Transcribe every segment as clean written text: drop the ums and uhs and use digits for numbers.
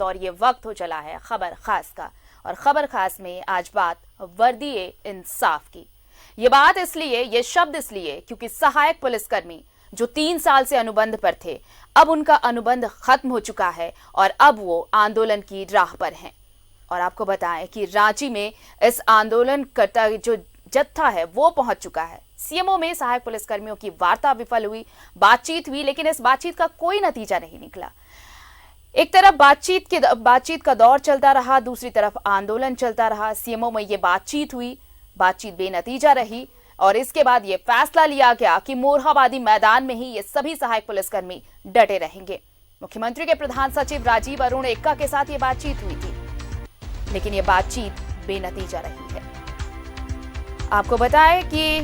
वक्त और ये वक्त हो चला है खबर खास का। और खबर खास में आज बात वर्दी इंसाफ की। ये बात इसलिए, ये शब्द इसलिए क्योंकि सहायक पुलिसकर्मी जो 3 साल से अनुबंध पर थे, अब उनका अनुबंध खत्म हो चुका है और अब वो आंदोलन की राह पर हैं। और आपको बताएं कि रांची में इस आंदोलनकर्ता जो जत्था है वो पहुंच चुका है। सीएमओ में सहायक पुलिसकर्मियों की वार्ता विफल हुई, बातचीत हुई, लेकिन इस बातचीत का कोई नतीजा नहीं निकला। एक तरफ बातचीत का दौर चलता रहा, दूसरी तरफ आंदोलन चलता रहा। सीएमओ में ये बातचीत हुई, बातचीत बेनतीजा रही और इसके बाद ये फैसला लिया गया कि मोरहाबादी मैदान में ही ये सभी सहायक पुलिसकर्मी डटे रहेंगे। मुख्यमंत्री के प्रधान सचिव राजीव अरुण एक्का के साथ ये बातचीत हुई थी, लेकिन ये बातचीत बेनतीजा रही है। आपको बताएं कि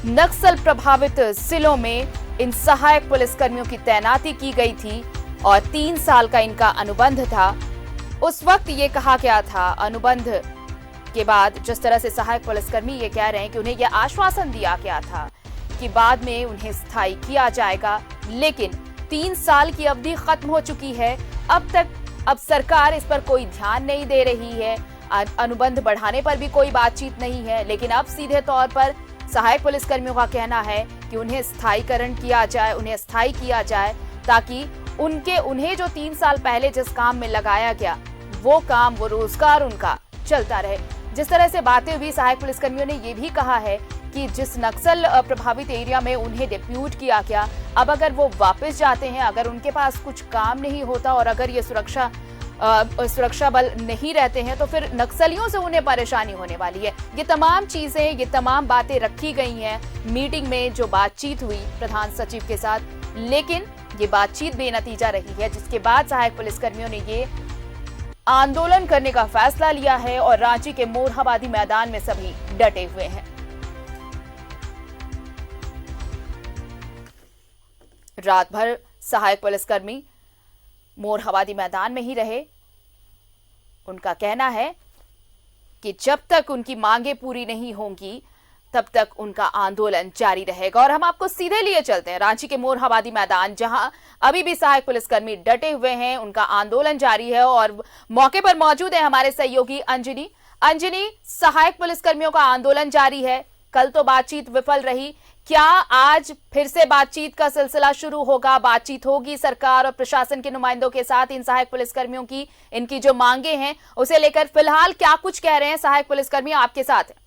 नक्सल प्रभावित जिलों में इन सहायक पुलिसकर्मियों की तैनाती की गई थी और 3 साल का इनका अनुबंध था। उस वक्त ये कहा गया था, अनुबंध के बाद जिस तरह से सहायक पुलिसकर्मी ये कह रहे हैं कि उन्हें यह आश्वासन दिया गया था कि बाद में उन्हें स्थायी किया जाएगा, लेकिन 3 साल की अवधि खत्म हो चुकी है। अब सरकार इस पर कोई ध्यान नहीं दे रही है, अनुबंध बढ़ाने पर भी कोई बातचीत नहीं है। लेकिन अब सीधे तौर पर सहायक पुलिसकर्मियों का कहना है कि उन्हें स्थायीकरण किया जाए, उन्हें स्थायी किया जाए, ताकि उन्हें जो 3 साल पहले जिस काम में लगाया गया वो काम, वो रोजगार उनका चलता रहे। जिस तरह से बातें हुई, सहायक पुलिसकर्मियों ने ये भी कहा है कि जिस नक्सल प्रभावित एरिया में उन्हें डिप्यूट किया गया, अब अगर वो वापस जाते हैं, अगर उनके पास कुछ काम नहीं होता और अगर ये सुरक्षा बल नहीं रहते हैं तो फिर नक्सलियों से उन्हें परेशानी होने वाली है। ये तमाम चीजें, ये तमाम बातें रखी गई हैं मीटिंग में जो बातचीत हुई प्रधान सचिव के साथ, लेकिन ये बातचीत बेनतीजा रही है, जिसके बाद सहायक पुलिसकर्मियों ने ये आंदोलन करने का फैसला लिया है और रांची के मोरहाबादी मैदान में सभी डटे हुए हैं। रात भर सहायक पुलिसकर्मी मोरहाबादी मैदान में ही रहे। उनका कहना है कि जब तक उनकी मांगें पूरी नहीं होंगी तब तक उनका आंदोलन जारी रहेगा। और हम आपको सीधे लिए चलते हैं रांची के मोरहाबादी मैदान, जहां अभी भी सहायक पुलिसकर्मी डटे हुए हैं, उनका आंदोलन जारी है और मौके पर मौजूद है हमारे सहयोगी अंजनी। सहायक पुलिसकर्मियों का आंदोलन जारी है, कल तो बातचीत विफल रही, क्या आज फिर से बातचीत का सिलसिला शुरू होगा? बातचीत होगी सरकार और प्रशासन के नुमाइंदों के साथ इन सहायक पुलिसकर्मियों की, इनकी जो मांगे हैं उसे लेकर फिलहाल क्या कुछ कह रहे हैं सहायक पुलिसकर्मी आपके साथ?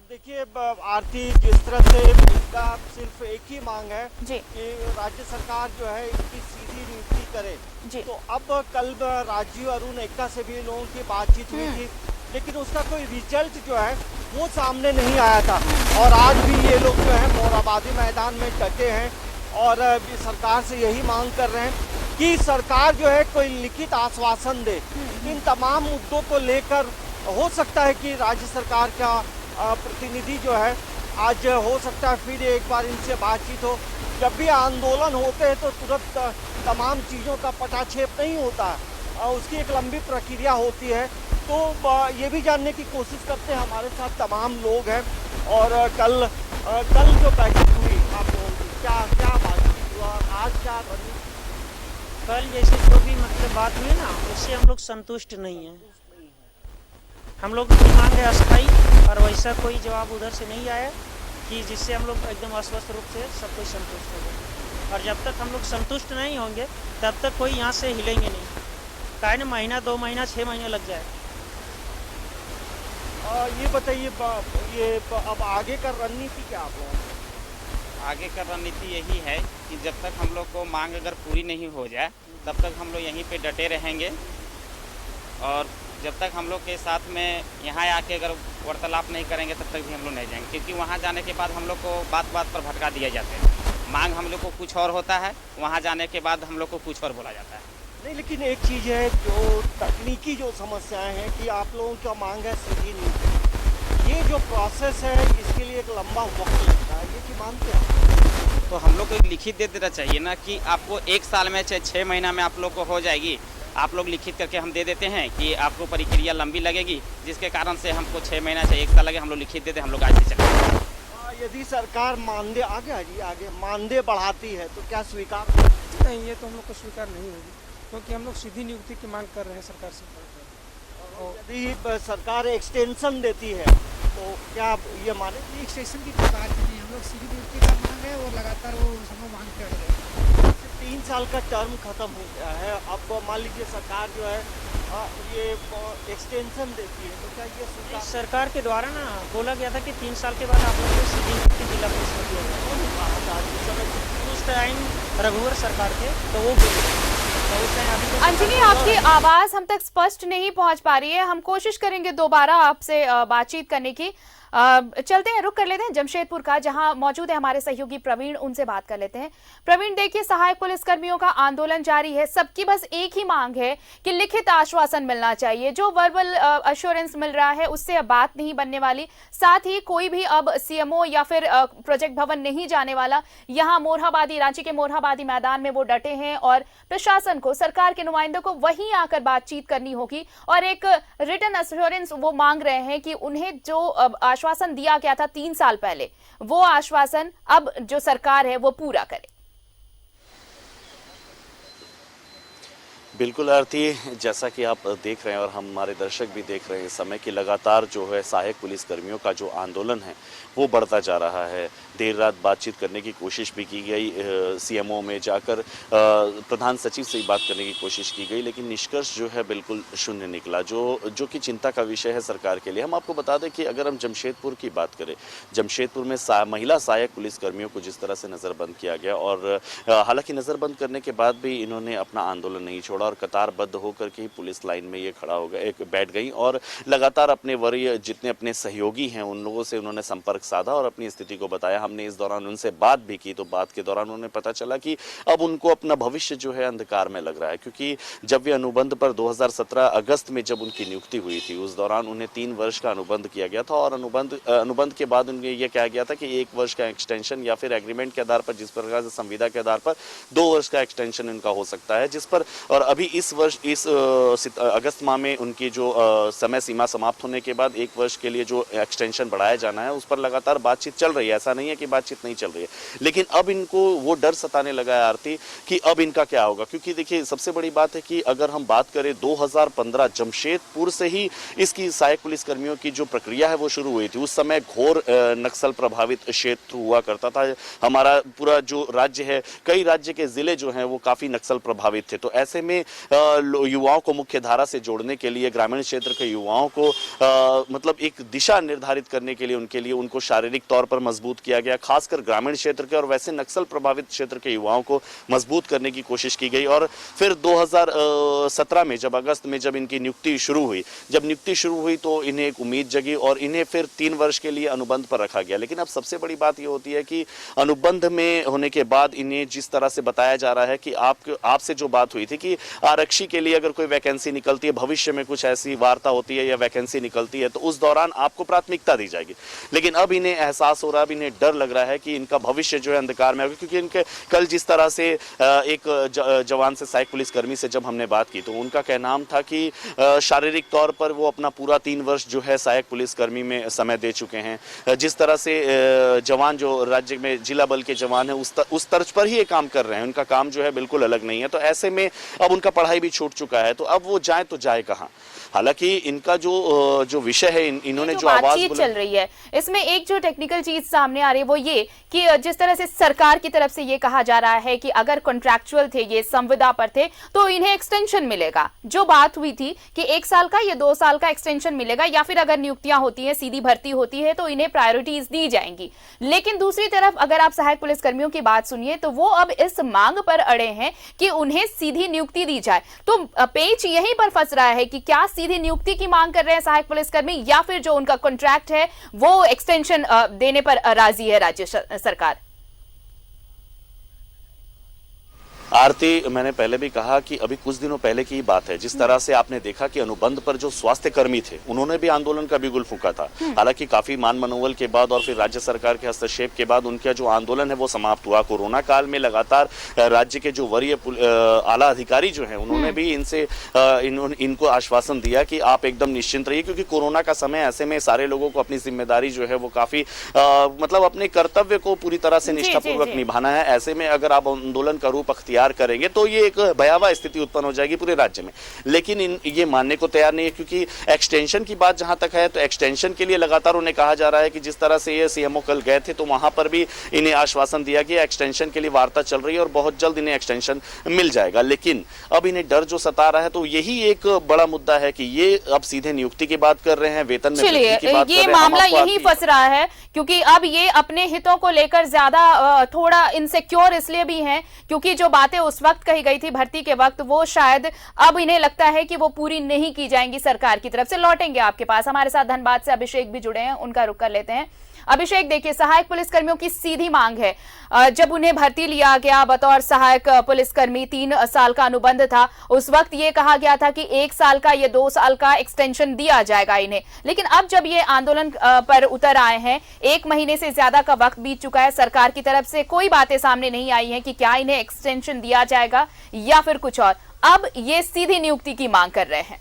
देखिए आरती, जिस तरह से इनका सिर्फ एक ही मांग है कि राज्य सरकार जो है इनकी सीधी नियुक्ति करे। तो अब कल राजीव अरुण एक्का से भी लोगों की बातचीत हुई थी, लेकिन उसका कोई रिजल्ट जो है वो सामने नहीं आया था। और आज भी ये लोग जो है मोरहाबादी मैदान में डटे हैं और सरकार से यही मांग कर रहे हैं कि सरकार जो है कोई लिखित आश्वासन दे इन तमाम मुद्दों को लेकर। हो सकता है कि राज्य सरकार का प्रतिनिधि जो है आज हो सकता है फिर एक बार इनसे बातचीत हो। जब भी आंदोलन होते हैं तो तुरंत तमाम चीज़ों का पटाक्षेप नहीं होता है, उसकी एक लंबी प्रक्रिया होती है। तो ये भी जानने की कोशिश करते हैं, हमारे साथ तमाम लोग हैं। और कल जो बैठक हुई आप लोगों की, क्या बातचीत हुआ, आज क्या बनी? कल जैसे जो भी मतलब बात हुई ना, उससे हम लोग संतुष्ट नहीं हैं। हम लोग की मांग है अस्थायी, और वैसा कोई जवाब उधर से नहीं आया कि जिससे हम लोग एकदम अस्वस्थ रूप से सब कोई संतुष्ट हो गए। और जब तक हम लोग संतुष्ट नहीं होंगे तब तक कोई यहाँ से हिलेंगे नहीं। काहे ना महीना, 2 महीना, 6 महीने लग जाए। ये बताइए, ये अब आगे का रणनीति क्या आप लोगों की? आगे का रणनीति यही है कि जब तक हम लोग को मांग अगर पूरी नहीं हो जाए तब तक हम लोग यहीं पे डटे रहेंगे। और जब तक हम लोग के साथ में यहाँ आके अगर वार्तालाप नहीं करेंगे तब तक भी हम लोग नहीं जाएंगे, क्योंकि वहाँ जाने के बाद हम लोग को बात बात पर भटका दिए जाते हैं। मांग हम लोग को कुछ और होता है, वहाँ जाने के बाद हम लोग को कुछ और बोला जाता है। नहीं, लेकिन एक चीज़ है, जो तकनीकी जो समस्याएं हैं कि आप लोगों का मांग है सीधी नहीं, ये जो प्रोसेस है इसके लिए एक लंबा वक्त लगता है, ये कि मानते हैं? तो हम लोग को एक लिखित दे देना चाहिए ना कि आपको 1 साल में, 6 महीना में आप लोग को हो जाएगी। आप लोग लिखित करके हम दे देते हैं कि आपको प्रक्रिया लंबी लगेगी, जिसके कारण से हमको 6 महीना से 1 साल लगे, हम लोग लिखित देते, हम लोग आज से चलेंगे। यदि सरकार मानदेय आगे मानदेय बढ़ाती है तो क्या स्वीकार? नहीं, ये तो हम लोग को स्वीकार नहीं होगी, क्योंकि हम लोग सीधी नियुक्ति की मांग कर रहे हैं सरकार से। यदि सरकार एक्सटेंशन देती है तो क्या आप ये माने? एक्सटेंशन की कोई बात नहीं, हम लोग सीधी नियुक्ति का मांग है और लगातार वो हम लोग मांग कर रहे हैं। 3 साल का टर्म खत्म हो गया है, अब मान लीजिए सरकार जो है ये एक्सटेंशन देती है, तो क्या ये स्वीकार? सरकार के द्वारा ना बोला गया था कि 3 साल के बाद आप लोग को सीधी नियुक्ति जिला पुलिस में दिया जाएगा। उस टाइम रघुवर सरकार थे तो वो बोले, तो उस टाइम अभी अंजनी, आपकी आवाज हम तक स्पष्ट नहीं पहुंच पा रही है। हम कोशिश करेंगे दोबारा आपसे बातचीत करने की। चलते हैं, रुक कर लेते हैं जमशेदपुर का, जहां मौजूद है हमारे सहयोगी प्रवीण, उनसे बात कर लेते हैं। प्रवीण, देखिए, सहायक पुलिसकर्मियों का आंदोलन जारी है। सबकी बस एक ही मांग है कि लिखित आश्वासन मिलना चाहिए। जो वर्बल अश्योरेंस मिल रहा है उससे अब बात नहीं बनने वाली। साथ ही कोई भी अब सीएमओ या फिर प्रोजेक्ट भवन नहीं जाने वाला। यहाँ मोरहाबादी, रांची के मोरहाबादी मैदान में वो डटे हैं और प्रशासन को, सरकार के नुमाइंदों को वहीं आकर बातचीत करनी होगी और एक रिटन अश्योरेंस वो मांग रहे हैं कि उन्हें जो आश्वासन दिया गया था 3 साल पहले, वो आश्वासन अब जो सरकार है वो पूरा करे। बिल्कुल आरती, जैसा कि आप देख रहे हैं और हमारे दर्शक भी देख रहे हैं इस समय कि लगातार जो है सहायक पुलिसकर्मियों का जो आंदोलन है वो बढ़ता जा रहा है। देर रात बातचीत करने की कोशिश भी की गई, सीएमओ में जाकर प्रधान सचिव से बात करने की कोशिश की गई, लेकिन निष्कर्ष जो है बिल्कुल शून्य निकला, जो कि चिंता का विषय है सरकार के लिए। हम आपको बता दें कि अगर हम जमशेदपुर की बात करें, जमशेदपुर में महिला सहायक पुलिसकर्मियों को जिस तरह से नज़रबंद किया गया और हालांकि नज़रबंद करने के बाद भी इन्होंने अपना आंदोलन नहीं छोड़ा और कतारबद्ध होकर के पुलिस लाइन में ये खड़ा हो गए, बैठ गई और लगातार अपने वरीय जितने अपने सहयोगी हैं उन लोगों से उन्होंने संपर्क साधा और अपनी स्थिति को बताया। हमने इस दौरान उनसे बात भी की, तो बात के दौरान उन्हें पता चला कि अब उनको अपना भविष्य जो है अंधकार में लग रहा है, क्योंकि जब वे अनुबंध पर 2017 अगस्त में जब उनकी नियुक्ति हुई थी उस दौरान उन्हें 3 वर्ष का अनुबंध किया गया था और अनुबंध के बाद उन्हें यह कहा गया था कि 1 वर्ष का एक्सटेंशन या फिर एग्रीमेंट के आधार पर, जिस प्रकार से संविदा के आधार पर 2 वर्ष का एक्सटेंशन इनका हो सकता है, जिस पर और अभी इस वर्ष इस अगस्त माह में उनकी जो समय सीमा समाप्त होने के बाद 1 वर्ष के लिए जो एक्सटेंशन बढ़ाया जाना है उस पर लगातार बातचीत चल रही है। ऐसा नहीं है कि बातचीत नहीं चल रही है, लेकिन अब इनको वो डर सताने लगा है आरती कि अब इनका क्या होगा। क्योंकि देखिए, सबसे बड़ी बात है कि अगर हम बात करें 2015 जमशेदपुर से ही इसकी सहायक पुलिसकर्मियों की जो प्रक्रिया है वो शुरू हुई थी। उस समय घोर नक्सल प्रभावित क्षेत्र हुआ करता था। हमारा पूरा जो राज्य है, कई राज्य के जिले जो हैं वो काफी नक्सल प्रभावित थे। तो ऐसे में युवाओं को मुख्य धारा से जोड़ने के लिए, ग्रामीण क्षेत्र के युवाओं को मतलब एक दिशा निर्धारित करने के लिए उनको शारीरिक तौर पर मजबूत किया गया, खासकर ग्रामीण क्षेत्र के और वैसे नक्सल प्रभावित क्षेत्र के युवाओं को मजबूत करने की कोशिश की गई। और फिर 2017 में जब अगस्त में जब इनकी नियुक्ति शुरू हुई तो इन्हें एक उम्मीद जगी और इन्हें फिर 3 वर्ष के लिए अनुबंध पर रखा गया। लेकिन अब सबसे बड़ी बात यह होती है कि अनुबंध में होने के बाद इन्हें जिस तरह से बताया जा रहा है कि आपसे जो बात हुई थी कि आरक्षी के लिए अगर कोई वैकेंसी निकलती है, भविष्य में कुछ ऐसी वार्ता होती है या वैकेंसी निकलती है तो उस दौरान आपको प्राथमिकता दी जाएगी। लेकिन अब इन्हें एहसास हो रहा है, अब इन्हें डर लग रहा है कि इनका भविष्य जो है अंधकार में होगा। क्योंकि इनके कल जिस तरह से एक जवान से, सहायक पुलिसकर्मी से जब हमने बात की तो उनका कहना था कि शारीरिक तौर पर वो अपना पूरा 3 वर्ष जो है सहायक पुलिसकर्मी में समय दे चुके हैं। जिस तरह से जवान जो राज्य में जिला बल के जवान है उस तर्ज पर ही ये काम कर रहे हैं, उनका काम जो है बिल्कुल अलग नहीं है। तो ऐसे में अब उनका पढ़ाई भी छूट चुका है, तो अब वो जाए तो जाए कहाँ। हालांकि इनका जो विषय है, इन्होंने जो आवाज चल रही है, इसमें एक जो टेक्निकल चीज सामने आ रही है वो ये कि जिस तरह से सरकार की तरफ से ये कहा जा रहा है कि अगर कॉन्ट्रैक्चुअल थे, ये संविदा पर थे, तो इन्हें एक्सटेंशन मिलेगा। जो बात हुई थी कि 1 साल का या 2 साल का एक्सटेंशन मिलेगा, या फिर अगर नियुक्तियां होती है, सीधी भर्ती होती है, तो इन्हें प्रायोरिटीज दी जाएंगी। लेकिन दूसरी तरफ अगर आप सहायक पुलिसकर्मियों की बात सुनिए तो वो अब इस मांग पर अड़े हैं कि उन्हें सीधी नियुक्ति दी जाए। तो पेच यहीं पर फंस रहा है कि क्या सीधी नियुक्ति की मांग कर रहे हैं सहायक पुलिसकर्मी, या फिर जो उनका कॉन्ट्रैक्ट है वो एक्सटेंशन देने पर राजी है राज्य सरकार। आरती, मैंने पहले भी कहा कि अभी कुछ दिनों पहले की बात है, जिस तरह से आपने देखा कि अनुबंध पर जो स्वास्थ्य कर्मी थे उन्होंने भी आंदोलन का बिगुल फूंका था। हालांकि काफी मान मनोबल के बाद और फिर राज्य सरकार के हस्तक्षेप के बाद उनका जो आंदोलन है वो समाप्त हुआ। कोरोना काल में लगातार राज्य के जो वरीय आला अधिकारी जो है उन्होंने भी इनको आश्वासन दिया कि आप एकदम निश्चिंत रहिए, क्योंकि कोरोना का समय, ऐसे में सारे लोगों को अपनी जिम्मेदारी जो है वो काफी मतलब अपने कर्तव्य को पूरी तरह से निष्ठापूर्वक निभाना है। ऐसे में अगर आप आंदोलन का रूप अख्तियार तैयार करेंगे तो ये एक भयावह स्थिति उत्पन्न हो जाएगी पूरे राज्य में। लेकिन ये मानने को तैयार नहीं है, क्योंकि एक्सटेंशन की बात जहां तक है तो एक्सटेंशन के लिए लगातार उन्हें कहा जा रहा है कि जिस तरह से ये सीएमओ कल गए थे तो वहां पर भी इन्हें आश्वासन दिया गया एक्सटेंशन के लिए वार्ता चल रही है और बहुत जल्द इन्हें एक्सटेंशन मिल जाएगा। लेकिन अब इन्हें डर जो सता रहा है तो यही एक बड़ा मुद्दा है कि ये अब सीधे नियुक्ति की बात कर रहे हैं, वेतन में वृद्धि की बात कर रहे हैं। ये मामला यही फंस रहा है क्योंकि अब ये अपने हितों को लेकर ज्यादा थोड़ा इनसिक्योर इसलिए भी हैं क्योंकि जो बातें उस वक्त कही गई थी भर्ती के वक्त वो शायद अब इन्हें लगता है कि वो पूरी नहीं की जाएंगी सरकार की तरफ से। लौटेंगे आपके पास, हमारे साथ धनबाद से अभिषेक भी जुड़े हैं, उनका रुख कर लेते हैं। अभिषेक, देखिए सहायक पुलिसकर्मियों की सीधी मांग है, जब उन्हें भर्ती लिया गया बतौर सहायक पुलिसकर्मी 3 साल का अनुबंध था, उस वक्त ये कहा गया था कि 1 साल का या 2 साल का एक्सटेंशन दिया जाएगा इन्हें। लेकिन अब जब ये आंदोलन पर उतर आए हैं, 1 महीने से ज्यादा का वक्त बीत चुका है, सरकार की तरफ से कोई बातें सामने नहीं आई हैं कि क्या इन्हें एक्सटेंशन दिया जाएगा या फिर कुछ और। अब ये सीधी नियुक्ति की मांग कर रहे हैं।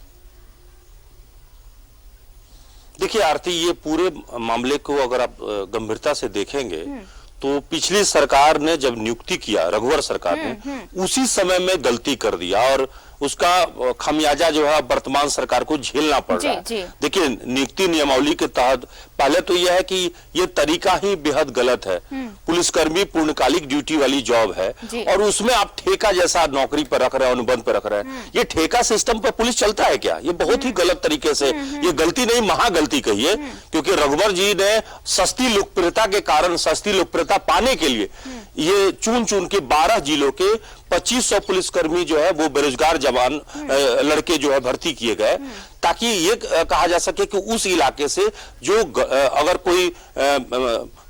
देखिए आरती, ये पूरे मामले को अगर आप गंभीरता से देखेंगे तो पिछली सरकार ने जब नियुक्ति किया, रघुवर सरकार ने उसी समय में गलती कर दिया और उसका खामियाजा जो है वर्तमान सरकार को झेलना पड़ रहा है। देखिए नियुक्ति नियमावली के तहत पहले तो यह है कि ये तरीका ही बेहद गलत है। पुलिसकर्मी पूर्णकालिक ड्यूटी वाली जॉब है और उसमें आप ठेका जैसा नौकरी पर रख रहे हैं, अनुबंध पर रख रहे हैं। ये ठेका सिस्टम पर पुलिस चलता है क्या? ये बहुत ही गलत तरीके से, ये गलती नहीं महागलती कहिए, क्योंकि रघुवर जी ने सस्ती लोकप्रियता के कारण, सस्ती लोकप्रियता पाने के लिए ये चुन चुन के 12 जिलों के 2500 पुलिसकर्मी जो है वो बेरोजगार जवान लड़के जो है भर्ती किए गए, ताकि ये कहा जा सके कि उस इलाके से जो अगर कोई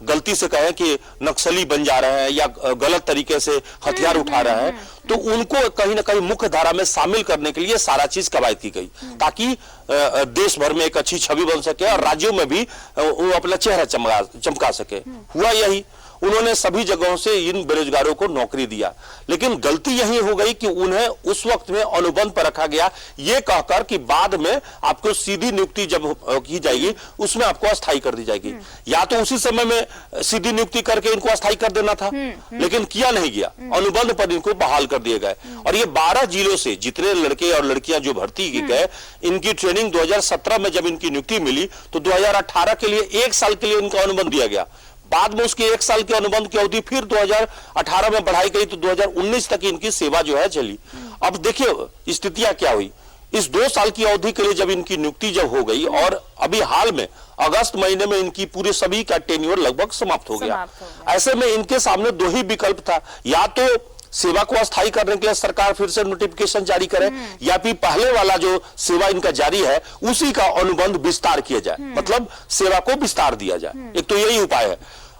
गलती से कहे कि नक्सली बन जा रहे हैं या गलत तरीके से हथियार उठा रहे हैं तो उनको कहीं ना कहीं मुख्य धारा में शामिल करने के लिए सारा चीज कवायद की गई, ताकि देश भर में एक अच्छी छवि बन सके और राज्यों में भी वो अपना चेहरा चमका सके। हुआ यही, उन्होंने सभी जगहों से इन बेरोजगारों को नौकरी दिया, लेकिन गलती यही हो गई कि उन्हें उस वक्त में अनुबंध पर रखा गया ये कहकर कि बाद में आपको सीधी नियुक्ति जब की जाएगी उसमें आपको अस्थायी कर दी जाएगी। या तो उसी समय में सीधी नियुक्ति करके इनको अस्थायी कर देना था, लेकिन किया नहीं गया, अनुबंध पर इनको बहाल कर दिए गए। और ये 12 जिलों से जितने लड़के और लड़कियां जो भर्ती की गए, इनकी ट्रेनिंग 2017 में जब इनकी नियुक्ति मिली तो 2018 के लिए 1 साल के लिए इनको अनुबंध दिया गया। बाद में उसके 1 साल के अनुबंध की अवधि फिर 2018 में बढ़ाई गई तो 2019 तक इनकी सेवा जो है चली। अब देखिए स्थितियां क्या हुई, इस 2 साल की अवधि के लिए जब इनकी नियुक्ति जब हो गई और अभी हाल में अगस्त महीने में इनकी पूरे सभी का टेन्योर लगभग समाप्त हो गया। ऐसे में इनके सामने 2 ही विकल्प था, या तो सेवा को अस्थायी करने के लिए सरकार फिर से नोटिफिकेशन जारी करे या फिर पहले वाला जो सेवा इनका जारी है उसी का अनुबंध विस्तार किया जाए, मतलब सेवा को विस्तार दिया जाए। एक तो यही उपाय है।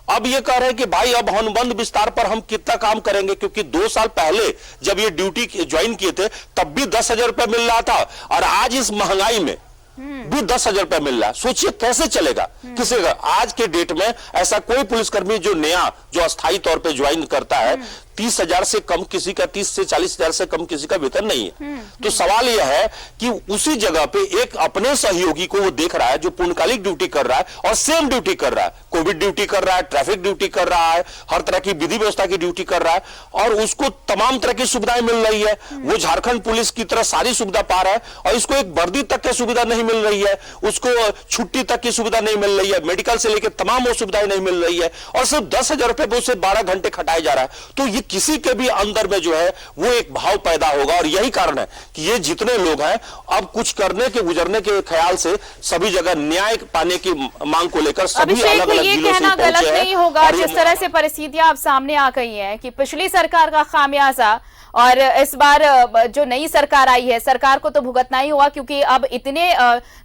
अब ये कह रहे हैं कि भाई अब अनुबंध विस्तार पर हम कितना काम करेंगे, क्योंकि 2 साल पहले जब ये ड्यूटी ज्वाइन किए थे तब भी 10,000 रुपए मिल रहा था और आज इस महंगाई में भी 10,000 रुपए मिल रहा है। सोचिए कैसे चलेगा किसी का। आज के डेट में ऐसा कोई पुलिसकर्मी जो नया जो अस्थायी तौर पे ज्वाइन करता है 30,000 से कम किसी का, 30 से 40,000 से कम किसी का वेतन नहीं है। तो सवाल यह है कि उसी जगह पे एक अपने सहयोगी को वो देख रहा है जो पूर्णकालिक ड्यूटी कर रहा है और सेम ड्यूटी कर रहा है, कोविड ड्यूटी कर रहा है, ट्रैफिक ड्यूटी कर रहा है, हर तरह की विधि व्यवस्था की ड्यूटी कर रहा है और उसको तमाम तरह की सुविधाएं मिल रही है। वो झारखंड पुलिस की तरह सारी सुविधा पा रहा है और इसको एक वर्दी तक की सुविधा नहीं मिल रही है, उसको छुट्टी तक की सुविधा नहीं मिल रही है, मेडिकल से लेकर तमाम वो सुविधाएं नहीं मिल रही है और सिर्फ 10,000 रुपए पे उसे 12 घंटे खटाया जा रहा है। तो ये किसी के भी अंदर में जो है वो एक भाव पैदा होगा और यही कारण है कि ये जितने लोग हैं अब कुछ करने के गुजरने के ख्याल से सभी जगह न्याय पाने की मांग को लेकर सभी अलग अलग जिलों से पहुंचे हैं। गलत नहीं होगा जिस तरह से परिस्थितियां अब सामने आ गई हैं कि पिछली सरकार का खामियाजा और इस बार जो नई सरकार आई है, सरकार को तो भुगतना ही हुआ क्योंकि अब इतने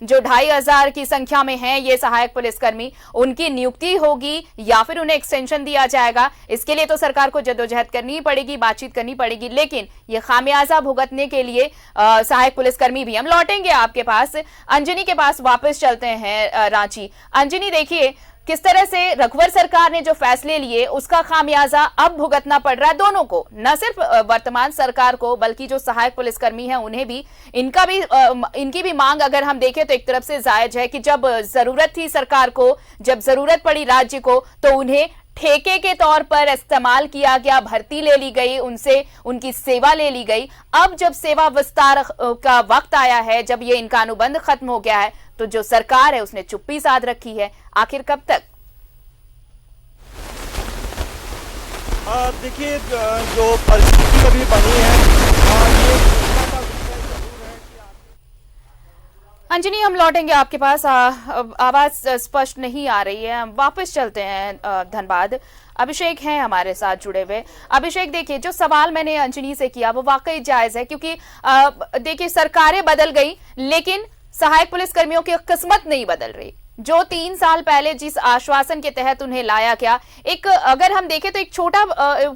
जो 2,500 की संख्या में हैं ये सहायक पुलिसकर्मी, उनकी नियुक्ति होगी या फिर उन्हें एक्सटेंशन दिया जाएगा। इसके लिए तो सरकार को जद्दोजहद करनी पड़ेगी, बातचीत करनी पड़ेगी, लेकिन ये खामियाजा भुगतने के लिए सहायक पुलिसकर्मी भी। हम लौटेंगे आपके पास, अंजनी के पास वापस चलते हैं रांची। अंजनी, देखिए किस तरह से रघुवर सरकार ने जो फैसले लिए उसका खामियाजा अब भुगतना पड़ रहा है दोनों को, न सिर्फ वर्तमान सरकार को बल्कि जो सहायक पुलिसकर्मी हैं उन्हें भी। इनकी भी मांग अगर हम देखें तो एक तरफ से जायज है कि जब जरूरत थी सरकार को, जब जरूरत पड़ी राज्य को, तो उन्हें ठेके के तौर पर इस्तेमाल किया गया, भर्ती ले ली गई, उनसे उनकी सेवा ले ली गई। अब जब सेवा विस्तार का वक्त आया है, जब ये इनका अनुबंध खत्म हो गया है, तो जो सरकार है उसने चुप्पी साध रखी है। आखिर कब तक? देखिए, जो परिस्थिति अभी बनी है ये चिंता का विषय जरूर है कि अंजनी, हम लौटेंगे आपके पास। आवाज स्पष्ट नहीं आ रही है, हम वापस चलते हैं धनबाद। अभिषेक हैं हमारे साथ जुड़े हुए। अभिषेक, देखिए, जो सवाल मैंने अंजनी से किया वो वाकई जायज है, क्योंकि देखिए सरकारें बदल गई लेकिन सहायक पुलिस कर्मियों की किस्मत नहीं बदल रही। जो 3 साल पहले जिस आश्वासन के तहत उन्हें लाया गया, एक अगर हम देखें तो एक छोटा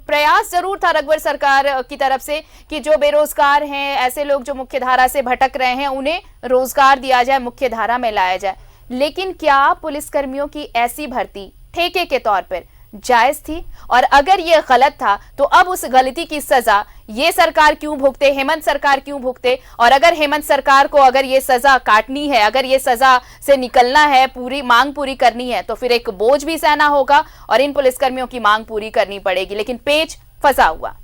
प्रयास जरूर था रघुवर सरकार की तरफ से कि जो बेरोजगार हैं, ऐसे लोग जो मुख्य धारा से भटक रहे हैं, उन्हें रोजगार दिया जाए, मुख्य धारा में लाया जाए। लेकिन क्या पुलिसकर्मियों की ऐसी भर्ती ठेके के तौर पर जायज थी? और अगर ये गलत था तो अब उस गलती की सजा ये सरकार क्यों भुगते, हेमंत सरकार क्यों भुगते? और अगर हेमंत सरकार को अगर ये सजा काटनी है, अगर ये सजा से निकलना है, पूरी मांग पूरी करनी है, तो फिर एक बोझ भी सहना होगा और इन पुलिसकर्मियों की मांग पूरी करनी पड़ेगी। लेकिन पेच फंसा हुआ।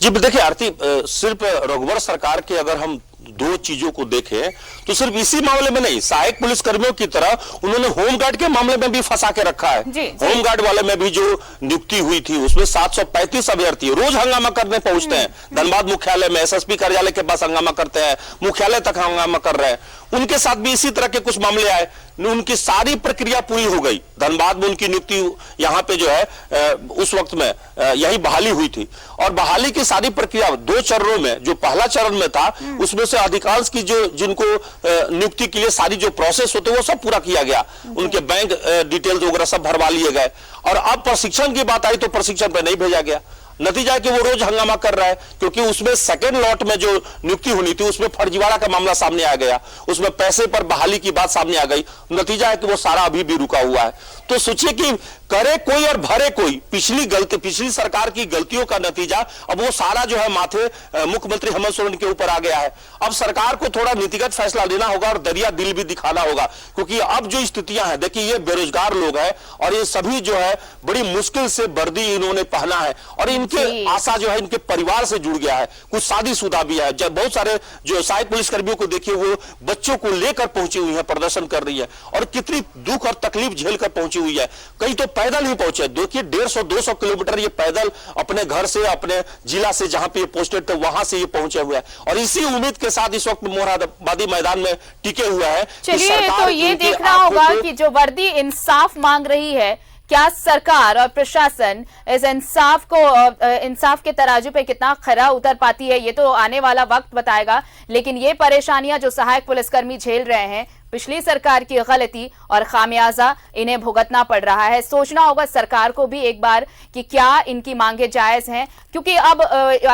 जी देखिए आरती, सिर्फ रघुवर सरकार के अगर हम 2 चीजों को देखें तो सिर्फ इसी मामले में नहीं, सहायक पुलिस कर्मियों की तरह उन्होंने होमगार्ड के मामले में भी फंसा के रखा है। होमगार्ड वाले में भी जो नियुक्ति हुई थी उसमें 735 अभ्यर्थी रोज हंगामा करने पहुंचते हैं। धनबाद मुख्यालय में एसएसपी कार्यालय के पास हंगामा करते हैं, मुख्यालय तक हंगामा कर रहे हैं। उनके साथ भी इसी तरह के कुछ मामले आए, उनकी सारी प्रक्रिया पूरी हो गई। धनबाद में उनकी नियुक्ति यहाँ पे जो है उस वक्त में यही बहाली हुई थी और बहाली की सारी प्रक्रिया 2 चरणों में, जो पहला चरण में था उसमें से अधिकांश की जो जिनको नियुक्ति के लिए सारी जो प्रोसेस होते वो सब पूरा किया गया, उनके बैंक डिटेल्स वगैरह सब भरवा लिए गए और अब प्रशिक्षण की बात आई तो प्रशिक्षण पे नहीं भेजा गया। नतीजा है कि वो रोज हंगामा कर रहा है क्योंकि उसमें सेकेंड लॉट में जो नियुक्ति होनी थी उसमें फर्जीवाड़ा का मामला सामने आ गया, उसमें पैसे पर बहाली की बात सामने आ गई। नतीजा है कि वो सारा अभी भी रुका हुआ है। तो सोचिए कि करे कोई और भरे कोई, पिछली सरकार की गलतियों का नतीजा अब वो सारा जो है माथे मुख्यमंत्री हेमंत सोरेन के ऊपर आ गया है। अब सरकार को थोड़ा नीतिगत फैसला लेना होगा और दरिया दिल भी दिखाना होगा, क्योंकि अब जो स्थितियां हैं, देखिए ये बेरोजगार लोग हैं और ये सभी जो है बड़ी मुश्किल से वर्दी इन्होंने पहना है और इनके आशा जो है इनके परिवार से जुड़ गया है, कुछ शादीशुदा भी है। जब बहुत सारे जो सहायक पुलिसकर्मियों को देखिए वो बच्चों को लेकर पहुंची हुई है, प्रदर्शन कर रही है और कितनी दुख और तकलीफ झेल कर पहुंची हुई है। कई तो पैदल ही पहुंचे, देखिए 150-200 किलोमीटर ये पैदल अपने घर से, अपने जिला से जहां पे ये पोस्टेड थे वहां से ये पहुंचे हुए हैं और इसी उम्मीद के साथ इस वक्त मोरहाबादी मैदान में टिके हुए हैं। चलिए, तो ये देखना होगा कि जो वर्दी इंसाफ मांग रही है, क्या सरकार और प्रशासन इस इंसाफ के तराजू पे कितना खरा उतर पाती है, ये तो आने वाला वक्त बताएगा। लेकिन ये परेशानियां जो सहायक पुलिसकर्मी झेल रहे हैं, पिछली सरकार की गलती और खामियाजा इन्हें भुगतना पड़ रहा है। सोचना होगा सरकार को भी एक बार कि क्या इनकी मांगे जायज हैं, क्योंकि अब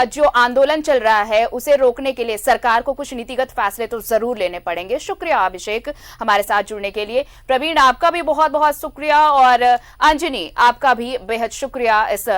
जो आंदोलन चल रहा है उसे रोकने के लिए सरकार को कुछ नीतिगत फैसले तो जरूर लेने पड़ेंगे। शुक्रिया अभिषेक हमारे साथ जुड़ने के लिए। प्रवीण, आपका भी बहुत बहुत शुक्रिया और अंजनी, आपका भी बेहद शुक्रिया इस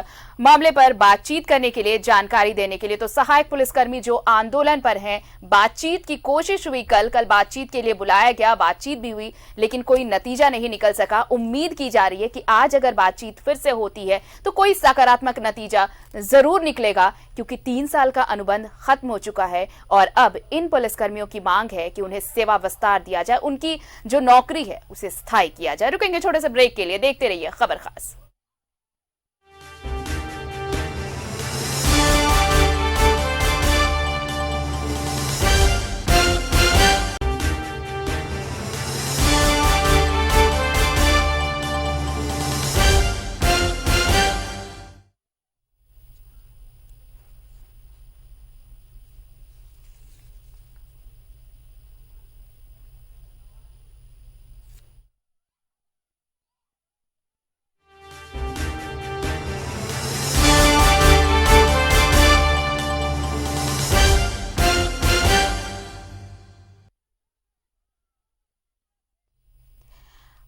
मामले पर बातचीत करने के लिए, जानकारी देने के लिए। तो सहायक पुलिसकर्मी जो आंदोलन पर हैं, बातचीत की कोशिश हुई, कल बातचीत के लिए बुलाया गया, बातचीत भी हुई लेकिन कोई नतीजा नहीं निकल सका। उम्मीद की जा रही है कि आज अगर बातचीत फिर से होती है तो कोई सकारात्मक नतीजा जरूर निकलेगा, क्योंकि 3 साल का अनुबंध खत्म हो चुका है और अब इन पुलिसकर्मियों की मांग है कि उन्हें सेवा विस्तार दिया जाए, उनकी जो नौकरी है उसे स्थायी किया जाए। रुकेंगे छोटे से ब्रेक के लिए, देखते रहिए खबर खास।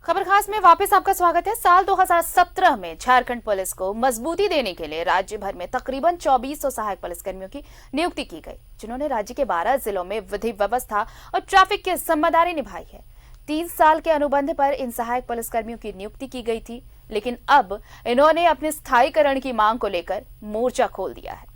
खबर खास में वापस आपका स्वागत है। साल 2017 में झारखंड पुलिस को मजबूती देने के लिए राज्य भर में तकरीबन 2400 सहायक पुलिसकर्मियों की नियुक्ति की गई, जिन्होंने राज्य के 12 जिलों में विधि व्यवस्था और ट्रैफिक की जिम्मेदारी निभाई है। 3 साल के अनुबंध पर इन सहायक पुलिसकर्मियों की नियुक्ति की गई थी, लेकिन अब इन्होंने अपने स्थायीकरण की मांग को लेकर मोर्चा खोल दिया है।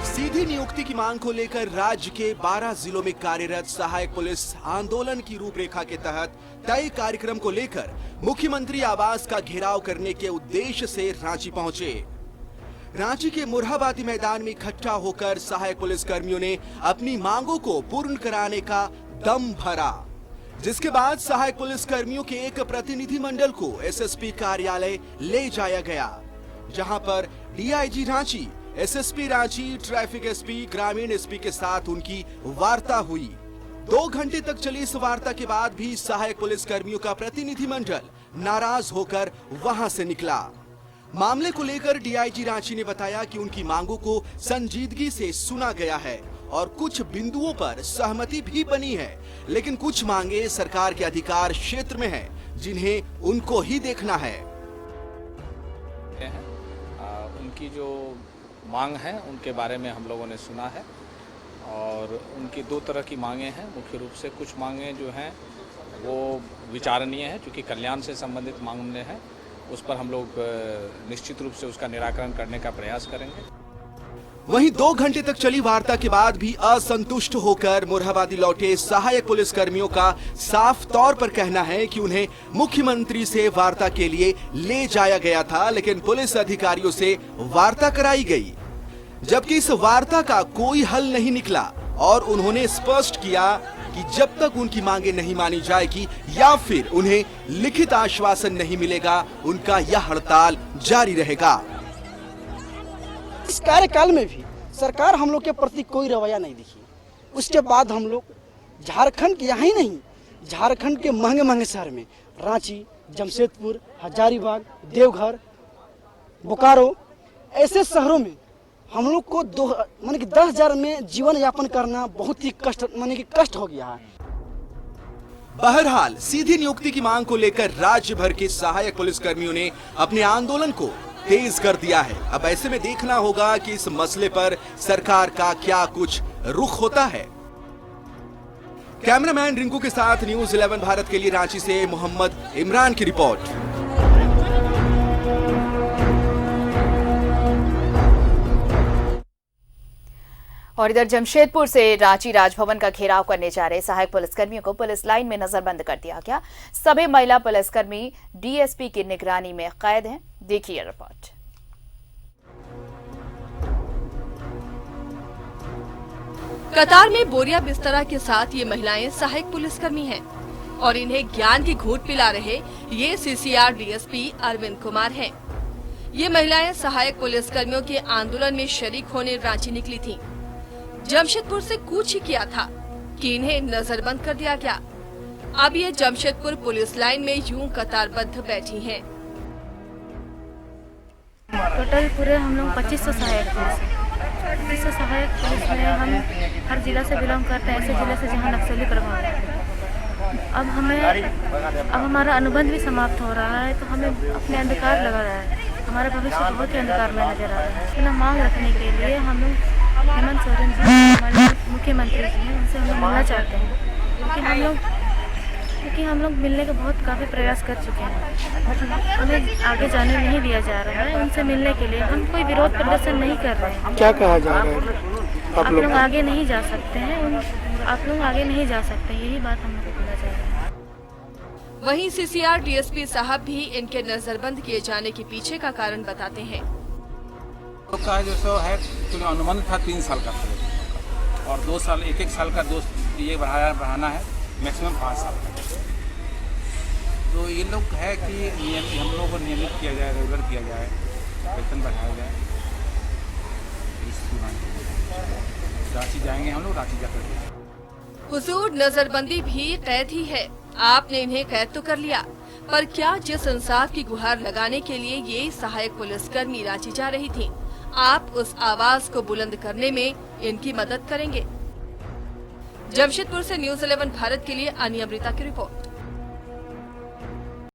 सीधी नियुक्ति की मांग को लेकर राज्य के 12 जिलों में कार्यरत सहायक पुलिस आंदोलन की रूपरेखा के तहत तय कार्यक्रम को लेकर मुख्यमंत्री आवास का घेराव करने के उद्देश्य से रांची पहुंचे। रांची के मुरहाबादी मैदान में इकट्ठा होकर सहायक पुलिस कर्मियों ने अपनी मांगों को पूर्ण कराने का दम भरा, जिसके बाद सहायक पुलिस कर्मियों के एक प्रतिनिधिमंडल को एसएसपी कार्यालय ले जाया गया, जहां पर DIG Ranchi, SSP Ranchi, traffic SP, ग्रामीण एसपी के साथ उनकी वार्ता हुई। 2 घंटे तक चली इस वार्ता के बाद भी सहायक पुलिस कर्मियों का प्रतिनिधिमंडल नाराज होकर वहां से निकला। मामले को लेकर डीआईजी रांची ने बताया कि उनकी मांगों को संजीदगी से सुना गया है और कुछ बिंदुओं पर सहमति भी बनी है, लेकिन कुछ मांगे सरकार के अधिकार क्षेत्र में है, जिन्हें उनको ही देखना है। उनकी जो मांग है उनके बारे में हम लोगों ने सुना है और उनकी 2 तरह की मांगे हैं। मुख्य रूप से कुछ मांगे जो हैं वो विचारणीय है, क्योंकि कल्याण से संबंधित मांगें हैं, उस पर हम लोग निश्चित रूप से उसका निराकरण करने का प्रयास करेंगे। वहीं 2 घंटे तक चली वार्ता के बाद भी असंतुष्ट होकर मुरहाबादी लौटे सहायक पुलिस कर्मियों का साफ तौर पर कहना है कि उन्हें मुख्यमंत्री से वार्ता के लिए ले जाया गया था, लेकिन पुलिस अधिकारियों से वार्ता कराई गई, जबकि इस वार्ता का कोई हल नहीं निकला और उन्होंने स्पष्ट किया कि जब तक उनकी मांगे नहीं मानी जाएगी या फिर उन्हें लिखित आश्वासन नहीं मिलेगा, उनका यह हड़ताल जारी रहेगा। इस कार्यकाल में भी सरकार हम लोग के प्रति कोई रवैया नहीं दिखी। उसके बाद हम लोग झारखंड के, यहाँ ही नहीं, झारखंड के महंगे महंगे शहर में रांची, जमशेदपुर, हजारीबाग, देवघर, बोकारो, ऐसे शहरों में हम लोग को 10,000 में जीवन यापन करना बहुत ही कष्ट हो गया है। बहरहाल सीधी नियुक्ति की मांग को लेकर राज्य भर के सहायक पुलिस कर्मियों ने अपने आंदोलन को तेज कर दिया है। अब ऐसे में देखना होगा कि इस मसले पर सरकार का क्या कुछ रुख होता है। कैमरामैन रिंकू के साथ न्यूज़ 11 भारत के लिए रांची से मोहम्मद इमरान की रिपोर्ट। और इधर जमशेदपुर से रांची राजभवन का घेराव करने जा रहे सहायक पुलिसकर्मियों को पुलिस लाइन में नजरबंद कर दिया गया। सभी महिला पुलिसकर्मी डीएसपी की निगरानी में कैद हैं। देखिए रिपोर्ट। कतार में बोरिया बिस्तरा के साथ ये महिलाएं सहायक पुलिसकर्मी हैं और इन्हें ज्ञान की घूंट पिला रहे ये सीसीआर डीएसपी अरविंद कुमार हैं। ये महिलाएं सहायक पुलिसकर्मियों के आंदोलन में शरीक होने रांची निकली थीं। जमशेदपुर से कूच ही किया था कि इन्हें नजरबंद कर दिया गया। अब ये जमशेदपुर पुलिस लाइन में यूं कतारबद्ध बैठी हैं। टोटल पूरे हम लोग 2500 सहायक पुलिस हैं। 2500 सहायक पुलिस में हम हर जिला से बिलोंग करते हैं, ऐसे जिले से जहाँ नक्सली प्रभाव है। अब हमारा अनुबंध भी समाप्त हो रहा है, तो हमें अपने अंधकार लगा रहा है। हमारा भविष्य बहुत ही अंधकार में नजर आ रहा है। अपना मांग रखने के लिए हम लोग हेमंत सोरेन जी हमारे मुख्यमंत्री जी हैं, उनसे हम लोग मिलना चाहते हैं, क्योंकि हम लोग मिलने का काफ़ी प्रयास कर चुके हैं। उन्हें आगे जाने नहीं दिया जा रहा है। उनसे मिलने के लिए हम कोई विरोध प्रदर्शन नहीं कर रहे हैं। क्या कहा जा रहा है? आप लोग आगे नहीं जा सकते हैं, आप लोग आगे नहीं जा सकते, यही बात हम लोग को बोला जा रहा है। वहीं सीसीआर डीएसपी साहब भी इनके नजरबंद किए जाने के पीछे का कारण बताते हैं। का जो है अनुबंध था 3 साल का और 2 साल, 1 साल का दोस्त ये बढ़ाना है, मैक्सिमम 5 साल का। तो ये लोग है कि हम लोगों को नियमित किया जाए, रेगुलर किया जाए, वेतन बढ़ाया जाए। रांची जाएंगे हम लोग, रांची जाकर हुजूर नजरबंदी भी कैद ही है। आपने इन्हें कैद तो कर लिया, पर क्या जिस इंसाफ की गुहार लगाने के लिए ये सहायक पुलिसकर्मी रांची जा रही थी, आप उस आवाज को बुलंद करने में इनकी मदद करेंगे? जमशेदपुर से न्यूज़ 11 भारत के लिए अनियमृता की रिपोर्ट।